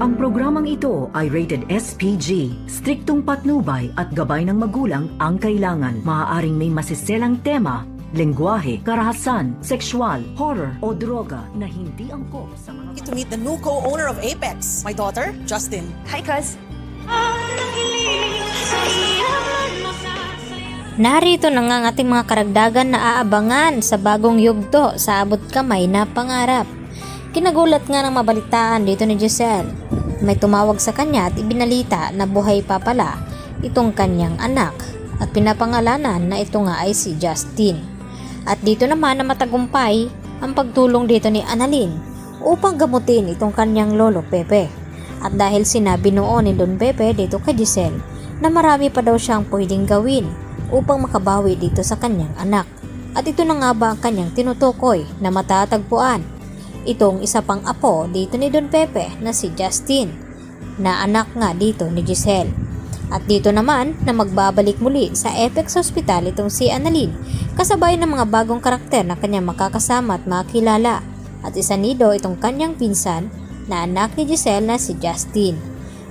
Ang programang ito ay rated SPG. Striktong patnubay at gabay ng magulang ang kailangan. Maaaring may masiselang tema, lengguwahe, karahasan, sexual, horror o droga na hindi angkop sa mga... To meet the new co-owner of Apex, my daughter, Justin. Hi, cuz. Narito na nga ang ating mga karagdagan na aabangan sa bagong yugto sa abot kamay na pangarap. Kinagulat nga ng mabalitaan dito ni Giselle. May tumawag sa kanya at ibinalita na buhay pa pala itong kanyang anak at pinapangalanan na ito nga ay si Justin. At dito naman na matagumpay ang pagtulong dito ni Annalyn upang gamutin itong kanyang lolo Pepe. At dahil sinabi noon ni Don Pepe dito kay Giselle na marami pa daw siyang pwedeng gawin upang makabawi dito sa kanyang anak. At ito na nga ba ang kanyang tinutukoy na matatagpuan? Itong isa pang apo dito ni Don Pepe na si Justin, na anak nga dito ni Giselle. At dito naman na magbabalik muli sa Apex Hospital itong si Annalyn kasabay ng mga bagong karakter na kanyang makakasama at makilala. At isa nido itong kanyang pinsan na anak ni Giselle na si Justin.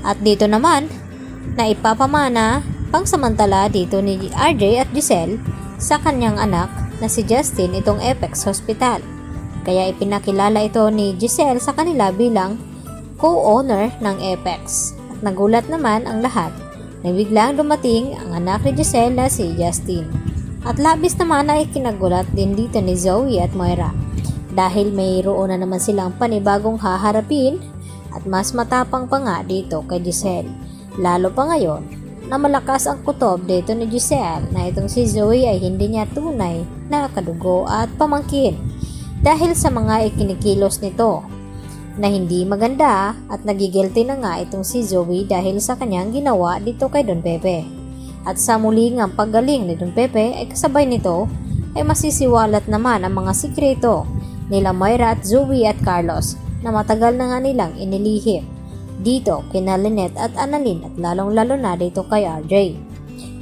At dito naman na ipapamana pangsamantala dito ni RJ at Giselle sa kanyang anak na si Justin itong Apex Hospital. Kaya ipinakilala ito ni Giselle sa kanila bilang co-owner ng Apex. At nagulat naman ang lahat na biglang dumating ang anak ni Giselle na si Justin. At labis naman ay kinagulat din dito ni Zoe at Moira dahil mayroon na naman silang panibagong haharapin at mas matapang pa nga dito kay Giselle. Lalo pa ngayon na malakas ang kutob dito ni Giselle na itong si Zoe ay hindi niya tunay na kadugo at pamangkin dahil sa mga ikinikilos nito na hindi maganda at nagigilty na nga itong si Zoe dahil sa kanyang ginawa dito kay Don Pepe. At sa muli ng paggaling ni Don Pepe ay kasabay nito ay masisiwalat naman ang mga sikreto nila Moira at Zoe at Carlos na matagal na nga nilang inilihim dito kina Lynette at Annalyn at lalong lalo na dito kay RJ.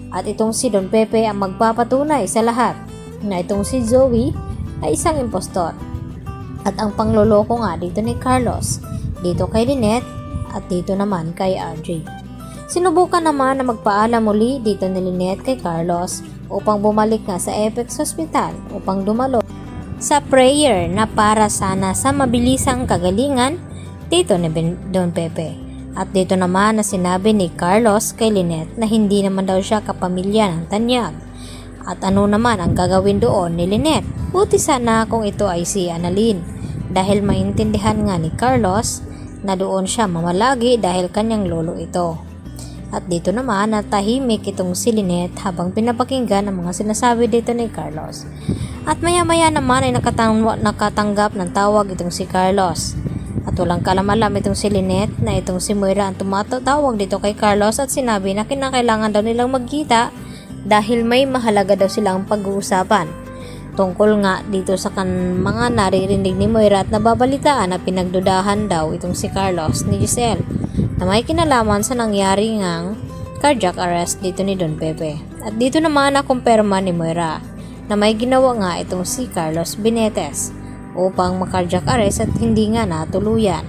At itong si Don Pepe ang magpapatunay sa lahat na itong si Zoe ay isang impostor. At ang pangloloko nga dito ni Carlos, dito kay Lynette at dito naman kay RJ. Sinubukan naman na magpaalam muli dito ni Lynette kay Carlos upang bumalik nga sa Apex Hospital upang dumalo sa prayer na para sana sa mabilisang kagalingan dito ni Don Pepe. At dito naman na sinabi ni Carlos kay Lynette na hindi naman daw siya kapamilya ng Tanyag. At ano naman ang gagawin doon ni Lynette? Buti sana kung ito ay si Annalyn dahil maintindihan nga ni Carlos na doon siya mamalagi dahil kanyang lolo ito. At dito naman natahimik itong si Lynette habang pinapakinggan ang mga sinasabi dito ni Carlos. At maya-maya naman ay nakatanggap ng tawag itong si Carlos. At walang kalamalam itong si Lynette na itong si Moira ang tumatawag dito kay Carlos at sinabi na kinakailangan daw nilang magkita dahil may mahalaga daw silang pag-uusapan tungkol nga dito sa mga naririnig ni Moira at nababalitaan na pinagdudahan daw itong si Carlos ni Giselle na may kinalaman sa nangyari ngang cardiac arrest dito ni Don Pepe. At dito naman nakumpirma ni Moira na may ginawa nga itong si Carlos Benetes upang makardiac arrest at hindi nga natuluyan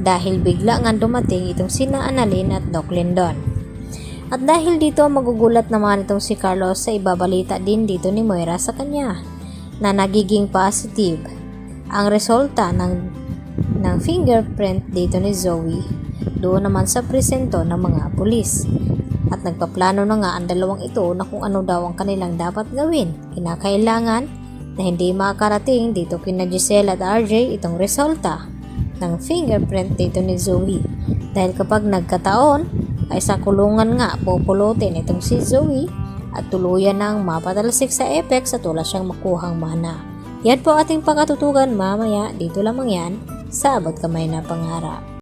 dahil bigla nga dumating itong sina Annalyn at Doc Lindon. At dahil dito magugulat naman itong si Carlos sa ibabalita din dito ni Moira sa kanya na nagiging positive ang resulta ng fingerprint dito ni Zoe doon naman sa presento ng mga pulis. At nagpaplano na nga ang dalawang ito na kung ano daw ang kanilang dapat gawin. Kinakailangan na hindi makarating dito kina Giselle at RJ itong resulta ng fingerprint dito ni Zoe dahil kapag nagkataon ay sa kulungan nga pupulutin itong si Zoe at tuluyan nang mapatalsik sa Apex at wala siyang makuhang mana. Yan po ating pakatutugan mamaya dito lamang yan sa abot kamay na pangarap.